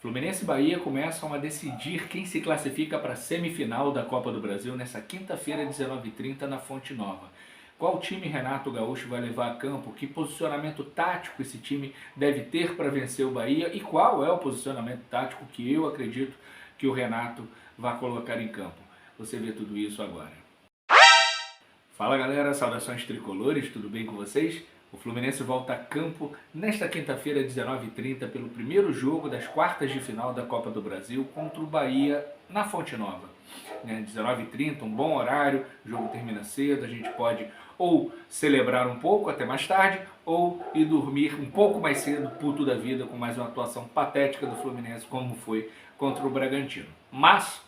Fluminense e Bahia começam a decidir quem se classifica para a semifinal da Copa do Brasil nessa quinta-feira, 19h30, na Fonte Nova. Qual time Renato Gaúcho vai levar a campo? Que posicionamento tático esse time deve ter para vencer o Bahia? E qual é o posicionamento tático que eu acredito que o Renato vai colocar em campo? Você vê tudo isso agora. Fala galera, saudações tricolores, tudo bem com vocês? O Fluminense volta a campo nesta quinta-feira, 19h30, pelo primeiro jogo das quartas de final da Copa do Brasil contra o Bahia na Fonte Nova. 19h30, um bom horário, o jogo termina cedo, a gente pode ou celebrar um pouco até mais tarde, ou ir dormir um pouco mais cedo, puto da vida, com mais uma atuação patética do Fluminense, como foi contra o Bragantino. Mas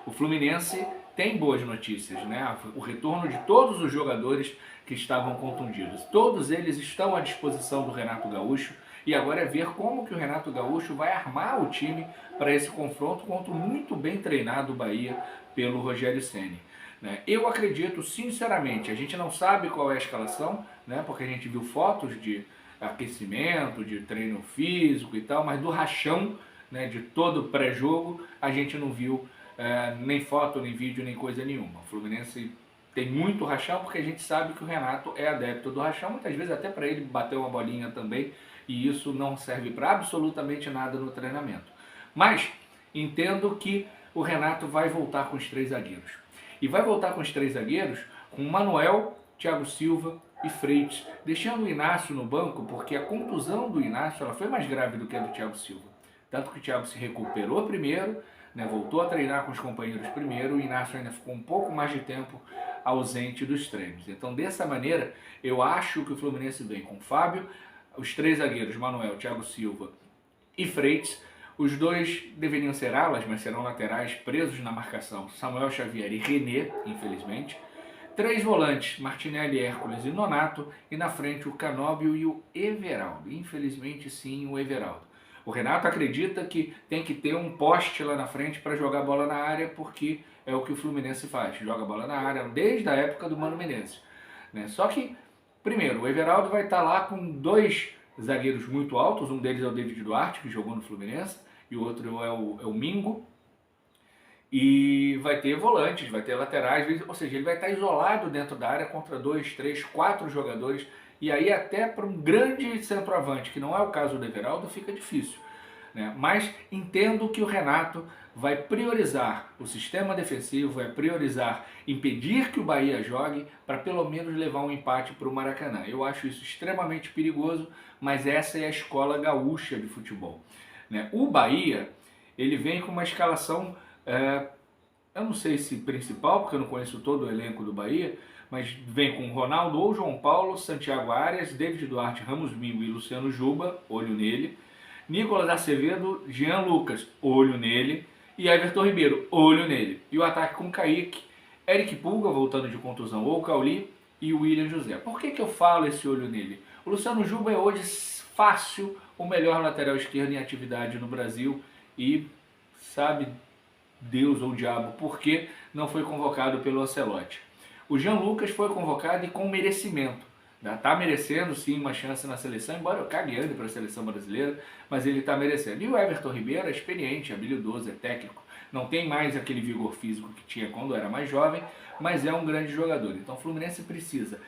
o Fluminense tem boas notícias, né? O retorno de todos os jogadores que estavam contundidos. Todos eles estão à disposição do Renato Gaúcho e agora é ver como que o Renato Gaúcho vai armar o time para esse confronto contra o muito bem treinado Bahia pelo Rogério Ceni. Eu acredito, sinceramente, a gente não sabe qual é a escalação, né? Porque a gente viu fotos de aquecimento, de treino físico e tal, mas do rachão, né, de todo o pré-jogo, a gente não viu nem foto, nem vídeo, nem coisa nenhuma. O Fluminense tem muito rachão porque a gente sabe que o Renato é adepto do rachão, muitas vezes até para ele bater uma bolinha também, e isso não serve para absolutamente nada no treinamento. Mas entendo que o Renato vai voltar com os três zagueiros. E vai voltar com os três zagueiros com Manuel, Thiago Silva e Freitas, deixando o Inácio no banco porque a contusão do Inácio ela foi mais grave do que a do Thiago Silva. Tanto que o Thiago se recuperou primeiro, voltou a treinar com os companheiros primeiro, o Inácio ainda ficou um pouco mais de tempo ausente dos treinos. Então, dessa maneira, eu acho que o Fluminense vem com o Fábio, os três zagueiros, Manuel, Thiago Silva e Freitas. Os dois deveriam ser alas, mas serão laterais presos na marcação, Samuel Xavier e René, infelizmente. Três volantes, Martinelli, Hércules e Nonato, e na frente o Canóbio e o Everaldo. Infelizmente, sim, o Everaldo. O Renato acredita que tem que ter um poste lá na frente para jogar bola na área, porque é o que o Fluminense faz, joga bola na área desde a época do Mano Menezes. Só que, primeiro, o Everaldo vai estar lá com dois zagueiros muito altos, um deles é o David Duarte, que jogou no Fluminense, e o outro é o Mingo, e vai ter volantes, vai ter laterais, ou seja, ele vai estar isolado dentro da área contra 2, 3, 4 jogadores, e aí até para um grande centroavante, que não é o caso do Everaldo, fica difícil. Mas entendo que o Renato vai priorizar o sistema defensivo, vai priorizar impedir que o Bahia jogue para pelo menos levar um empate para o Maracanã. Eu acho isso extremamente perigoso, mas essa é a escola gaúcha de futebol. O Bahia, ele vem com uma escalação, eu não sei se principal, porque eu não conheço todo o elenco do Bahia, mas vem com Ronaldo ou João Paulo, Santiago Arias, David Duarte, Ramos Mingo e Luciano Juba, olho nele. Nicolas Acevedo, Jean Lucas, olho nele. E Everton Ribeiro, olho nele. E o ataque com Kaique, Eric Pulga, voltando de contusão, ou Cauli, e o William José. Por que eu falo esse olho nele? O Luciano Juba é hoje fácil o melhor lateral esquerdo em atividade no Brasil e sabe Deus ou o diabo por que não foi convocado pelo Ancelotti. O Jean Lucas foi convocado e com merecimento. Está merecendo sim uma chance na seleção, embora eu cague ande para a seleção brasileira, mas ele está merecendo. E o Everton Ribeiro é experiente, habilidoso, é técnico, não tem mais aquele vigor físico que tinha quando era mais jovem, mas é um grande jogador. Então o Fluminense precisa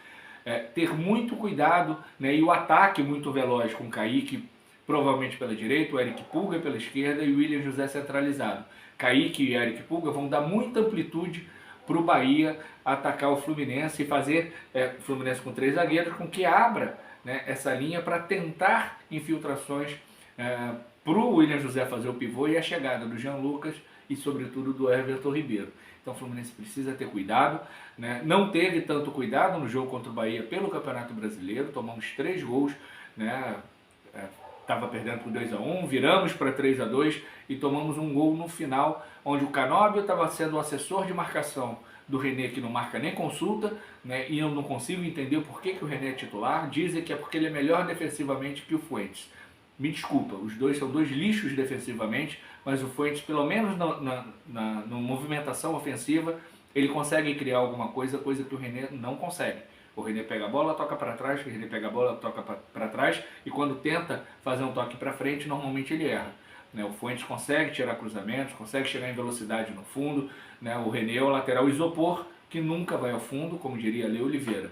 ter muito cuidado, e o ataque muito veloz com o Kaique, provavelmente pela direita, o Eric Pulga pela esquerda e o William José centralizado. Kaique e Eric Pulga vão dar muita amplitude para o Bahia atacar o Fluminense e fazer o Fluminense com três zagueiros, com que abra essa linha para tentar infiltrações para o William José fazer o pivô e a chegada do Jean Lucas e sobretudo do Everton Ribeiro. Então o Fluminense precisa ter cuidado, não teve tanto cuidado no jogo contra o Bahia pelo Campeonato Brasileiro, tomamos 3 gols, estava perdendo por 2-1, viramos para 3-2 e tomamos um gol no final, onde o Canóbio estava sendo o assessor de marcação do René, que não marca nem consulta, e eu não consigo entender por que o René é titular. Dizem que é porque ele é melhor defensivamente que o Fuentes. Me desculpa, os dois são dois lixos defensivamente, mas o Fuentes, pelo menos na movimentação ofensiva, ele consegue criar alguma coisa que o René não consegue. O René pega a bola, toca para trás, o René pega a bola, toca para trás, e quando tenta fazer um toque para frente, normalmente ele erra. né? O Fuentes consegue tirar cruzamentos, consegue chegar em velocidade no fundo, né? O René é o lateral isopor, que nunca vai ao fundo, como diria Leo Oliveira.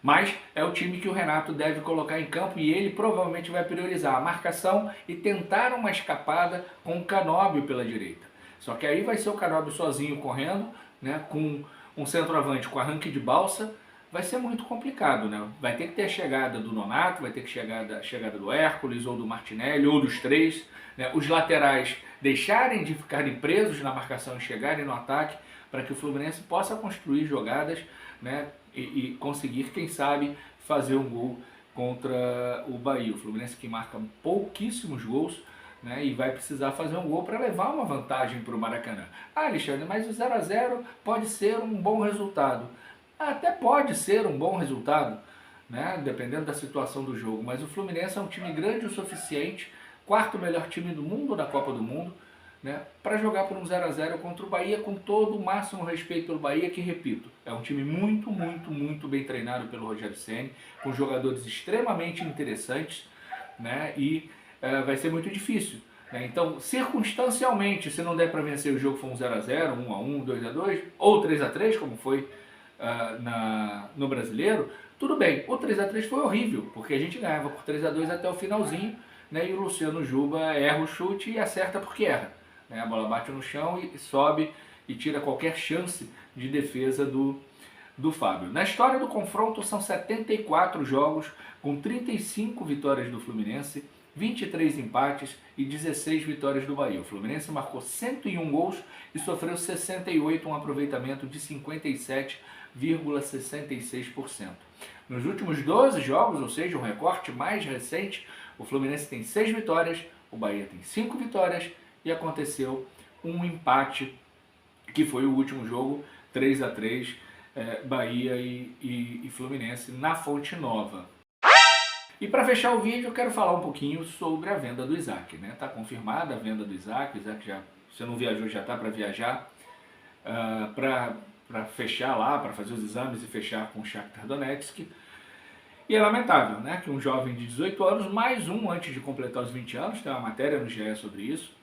Mas é o time que o Renato deve colocar em campo e ele provavelmente vai priorizar a marcação e tentar uma escapada com o Canóbio pela direita. Só que aí vai ser o Canóbio sozinho correndo, né, com um centroavante com arranque de balsa, vai ser muito complicado, né? Vai ter que ter a chegada do Nonato, vai ter que a chegada do Hércules ou do Martinelli ou dos três, né? Os laterais deixarem de ficarem presos na marcação e chegarem no ataque para que o Fluminense possa construir jogadas, né, e conseguir, quem sabe, fazer um gol contra o Bahia. O Fluminense que marca pouquíssimos gols, né, e vai precisar fazer um gol para levar uma vantagem para o Maracanã. Ah, Alexandre, mas o 0 a 0 pode ser um bom resultado. Até pode ser um bom resultado, né, dependendo da situação do jogo, mas o Fluminense é um time grande o suficiente, quarto melhor time do mundo na Copa do Mundo, né, para jogar por um 0 a 0 contra o Bahia, com todo o máximo respeito pelo Bahia, que, repito, é um time muito bem treinado pelo Rogério Ceni, com jogadores extremamente interessantes, né, e vai ser muito difícil. Né? Então, circunstancialmente, se não der para vencer o jogo, for um 0 a 0, 1 a 1, 2 a 2 ou 3 a 3, como foi no Brasileiro, tudo bem. O 3 a 3 foi horrível, porque a gente ganhava por 3 a 2 até o finalzinho, né, e o Luciano Juba erra o chute e acerta porque erra. Né? A bola bate no chão e sobe e tira qualquer chance de defesa do Fábio. Na história do confronto são 74 jogos, com 35 vitórias do Fluminense, 23 empates e 16 vitórias do Bahia. O Fluminense marcou 101 gols e sofreu 68, um aproveitamento de 57,66%. Nos últimos 12 jogos, ou seja, um recorte mais recente, o Fluminense tem 6 vitórias, o Bahia tem 5 vitórias e aconteceu um empate, que foi o último jogo, 3 a 3, Bahia e Fluminense na Fonte Nova. E para fechar o vídeo, eu quero falar um pouquinho sobre a venda do Isaac. Né? Tá confirmada a venda do Isaac, o Isaac já, se não viajou, já está para viajar, para fechar lá, para fazer os exames e fechar com o Shakhtar Donetsk. E é lamentável, né, que um jovem de 18 anos, mais um antes de completar os 20 anos, tem uma matéria no GE sobre isso,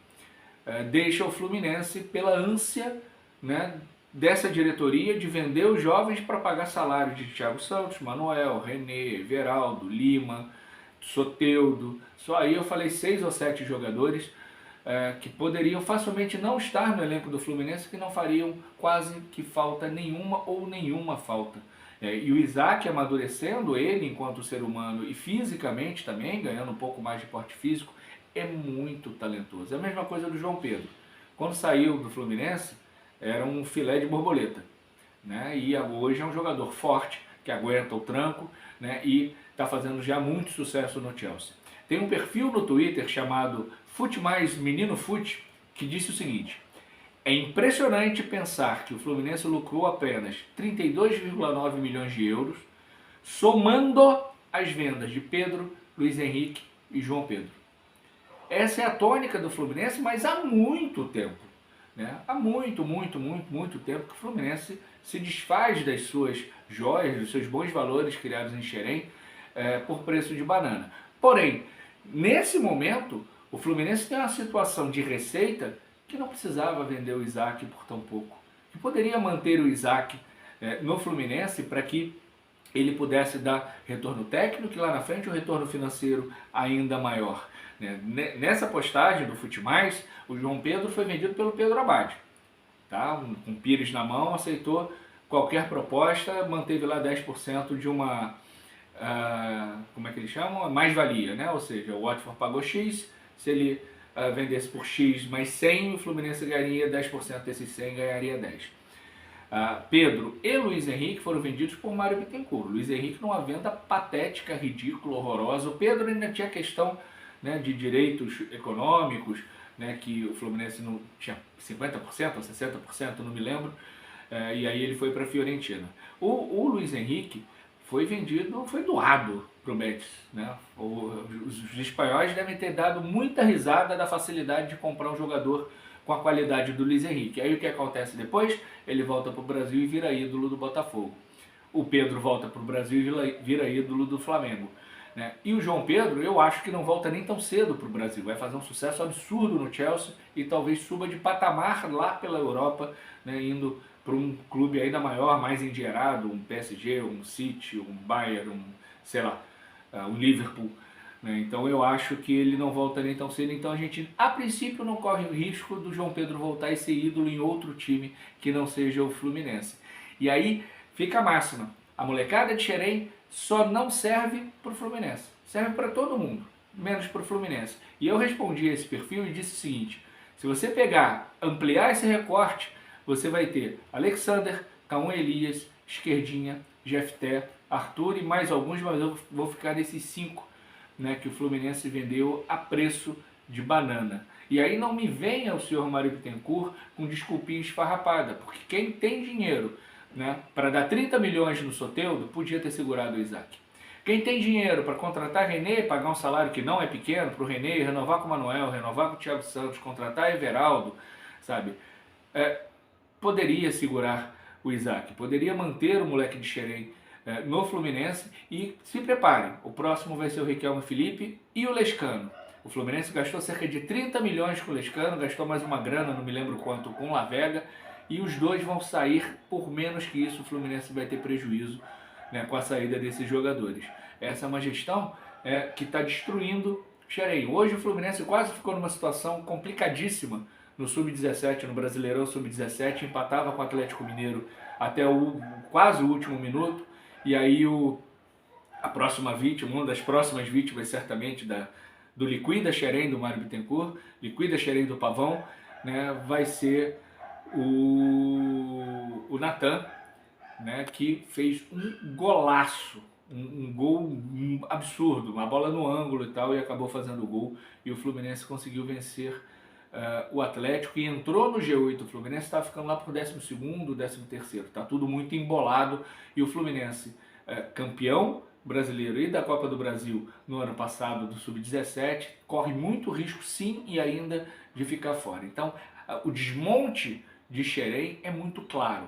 deixa o Fluminense pela ânsia, né, dessa diretoria de vender os jovens para pagar salário de Thiago Santos, Manuel, René, Everaldo, Lima, Soteldo. Só aí eu falei 6 ou 7 jogadores que poderiam facilmente não estar no elenco do Fluminense, que não fariam quase que falta nenhuma ou nenhuma falta. E o Isaac amadurecendo, ele enquanto ser humano e fisicamente também, ganhando um pouco mais de porte físico, é muito talentoso. É a mesma coisa do João Pedro. Quando saiu do Fluminense, era um filé de borboleta. Né? E hoje é um jogador forte, que aguenta o tranco, né? E está fazendo já muito sucesso no Chelsea. Tem um perfil no Twitter chamado Fute Mais Menino Fute, que disse o seguinte: é impressionante pensar que o Fluminense lucrou apenas 32,9 milhões de euros, somando as vendas de Pedro, Luiz Henrique e João Pedro. Essa é a tônica do Fluminense, mas há muito tempo. Né? Há muito tempo que o Fluminense se desfaz das suas joias, dos seus bons valores criados em Xerém, por preço de banana. Porém, nesse momento, o Fluminense tem uma situação de receita que não precisava vender o Isaac por tão pouco, que poderia manter o Isaac no Fluminense para que ele pudesse dar retorno técnico e lá na frente um retorno financeiro ainda maior. Nessa postagem do Fute Mais, o João Pedro foi vendido pelo Pedro Abad. Tá? Com o Pires na mão, aceitou qualquer proposta, manteve lá 10% de uma, como é que eles chamam? Mais-valia, né? Ou seja, o Watford pagou X, se ele vendesse por X mais 100, o Fluminense ganharia 10% desses 100, ganharia 10. Pedro e Luiz Henrique foram vendidos por Mário Bittencourt. Luiz Henrique numa venda patética, ridícula, horrorosa. O Pedro ainda tinha questão, né, de direitos econômicos, né, que o Fluminense não tinha 50% ou 60%, não me lembro, e aí ele foi para a Fiorentina. O Luiz Henrique foi vendido, foi doado para o Betis. Né? Os espanhóis devem ter dado muita risada da facilidade de comprar um jogador com a qualidade do Luiz Henrique. Aí o que acontece depois? Ele volta para o Brasil e vira ídolo do Botafogo. O Pedro volta para o Brasil e vira ídolo do Flamengo. né? E o João Pedro, eu acho que não volta nem tão cedo para o Brasil, vai fazer um sucesso absurdo no Chelsea e talvez suba de patamar lá pela Europa, né, indo para um clube ainda maior, mais endinheirado, um PSG, um City, um Bayern, sei lá, um Liverpool. Né? Então eu acho que ele não volta nem tão cedo, então a gente a princípio não corre o risco do João Pedro voltar e ser ídolo em outro time que não seja o Fluminense. E aí fica a máxima, a molecada de Xerém só não serve para o Fluminense, serve para todo mundo, menos para o Fluminense. E eu respondi a esse perfil e disse o seguinte: se você pegar, ampliar esse recorte, você vai ter Alexander, Cauã Elias, Esquerdinha, Jefté, Arthur e mais alguns, mas eu vou ficar nesses 5, né, que o Fluminense vendeu a preço de banana. E aí não me venha o senhor Mário Bittencourt com desculpinha esfarrapada, porque quem tem dinheiro, né, para dar 30 milhões no Soteldo, podia ter segurado o Isaac. Quem tem dinheiro para contratar René, pagar um salário que não é pequeno para o René, renovar com o Manuel, renovar com o Thiago Santos, contratar Everaldo, sabe? Poderia segurar o Isaac, poderia manter o moleque de Xerém no Fluminense e se preparem, o próximo vai ser o Riquelme Felipe e o Lescano. O Fluminense gastou cerca de 30 milhões com o Lescano, gastou mais uma grana, não me lembro quanto, com o La Vega, e os dois vão sair por menos que isso. O Fluminense vai ter prejuízo, né, com a saída desses jogadores. Essa é uma gestão que está destruindo Xerém. Hoje o Fluminense quase ficou numa situação complicadíssima no Sub-17, no Brasileirão Sub-17, empatava com o Atlético Mineiro até quase o último minuto, e aí a próxima vítima, uma das próximas vítimas certamente do Liquida Xerém do Mário Bittencourt, Liquida Xerém do Pavão, né, vai ser o Natan, né, que fez um golaço, um gol absurdo, uma bola no ângulo e tal, e acabou fazendo o gol, e o Fluminense conseguiu vencer o Atlético e entrou no G8. O Fluminense está ficando lá por 12º, 13º, está tudo muito embolado, e o Fluminense, campeão brasileiro e da Copa do Brasil no ano passado do Sub-17, corre muito risco sim e ainda de ficar fora. Então o desmonte de Xerém é muito claro,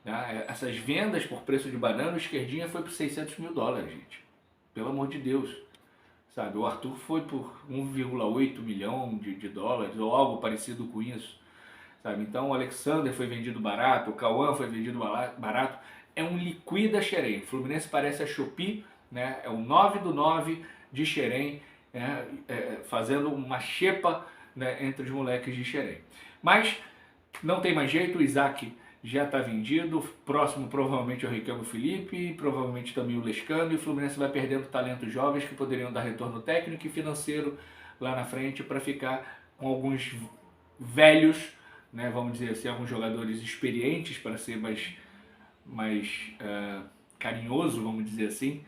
né? Essas vendas por preço de banana, o Esquerdinha foi por 600 mil dólares, gente, pelo amor de Deus, sabe? O Arthur foi por 1,8 milhão de dólares ou algo parecido com isso, sabe? Então o Alexander foi vendido barato, o Cauã foi vendido barato, é um liquida Xerém. O Fluminense parece a Shopee, né? É o 9 do 9 de Xerém, né? Fazendo uma xepa, né, entre os moleques de Xerém. Mas não tem mais jeito, o Isaac já está vendido, próximo provavelmente é o Riquelme Felipe, provavelmente também o Lescano, e o Fluminense vai perdendo talentos jovens que poderiam dar retorno técnico e financeiro lá na frente para ficar com alguns velhos, né, vamos dizer assim, alguns jogadores experientes para ser mais carinhoso, vamos dizer assim,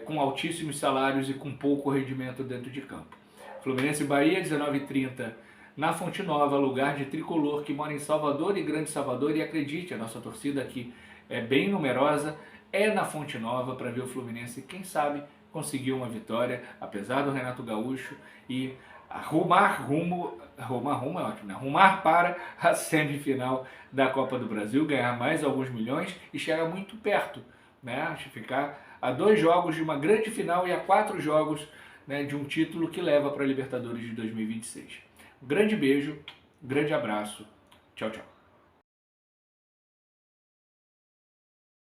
com altíssimos salários e com pouco rendimento dentro de campo. Fluminense e Bahia, 19h30, na Fonte Nova, lugar de tricolor que mora em Salvador e Grande Salvador, e acredite, a nossa torcida aqui é bem numerosa, é na Fonte Nova para ver o Fluminense, quem sabe, conseguir uma vitória, apesar do Renato Gaúcho, e arrumar é ótimo, né? Arrumar para a semifinal da Copa do Brasil, ganhar mais alguns milhões e chegar muito perto, né? Ficar a 2 jogos de uma grande final e a 4 jogos, né, de um título que leva para a Libertadores de 2026. Um grande beijo, um grande abraço, tchau, tchau.